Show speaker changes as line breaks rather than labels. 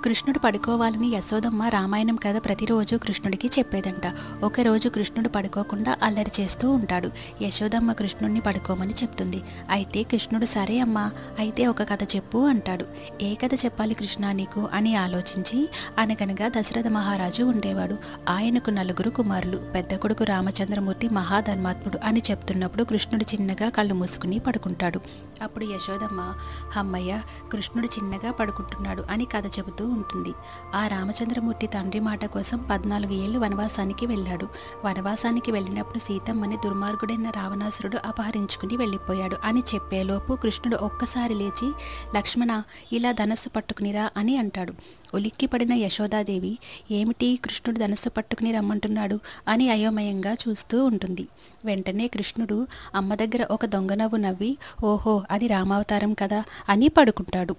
కృష్ణుడు పడుకోవాలని యశోదమ్మ రామాయణం కథ ప్రతిరోజు కృష్ణుడికి చెప్పేదంట. ఒకరోజు కృష్ణుడు పడుకోకుండా అల్లరి చేస్తూ ఉంటాడు. యశోదమ్మ కృష్ణుడిని పడుకోమని చెప్తుంది. అయితే కృష్ణుడు సరే అమ్మా, అయితే ఒక కథ చెప్పు అంటాడు. ఏ కథ చెప్పాలి కృష్ణ నీకు అని ఆలోచించి, అనగనగా దశరథ మహారాజు ఉండేవాడు. ఆయనకు 4 కుమారులు. పెద్ద కొడుకు రామచంద్రమూర్తి మహాధర్మాత్ముడు అని చెప్తున్నప్పుడు కృష్ణుడు చిన్నగా కళ్ళు మూసుకుని పడుకుంటాడు. అప్పుడు యశోదమ్మ, అమ్మయ్య కృష్ణుడు చిన్నగా పడుకుంటున్నాడు అని కథ చెబుతూ ఉంటుంది. ఆ రామచంద్రమూర్తి తండ్రి మాట కోసం 14 ఏళ్ళు వనవాసానికి వెళ్ళాడు. వనవాసానికి వెళ్ళినప్పుడు సీతమ్మని దుర్మార్గుడైన రావణాసురుడు అపహరించుకుని వెళ్ళిపోయాడు అని చెప్పేలోపు కృష్ణుడు ఒక్కసారి లేచి, లక్ష్మణ ఇలా ధనస్సు పట్టుకునిరా అని అంటాడు. ఉలిక్కిపడిన యశోదాదేవి, ఏమిటి కృష్ణుడు ధనస్సు పట్టుకుని రమ్మంటున్నాడు అని అయోమయంగా చూస్తూ ఉంటుంది. వెంటనే కృష్ణుడు అమ్మ దగ్గర ఒక దొంగ నవ్వు నవ్వి, ఓహో అది రామావతారం కదా అని పడుకుంటాడు.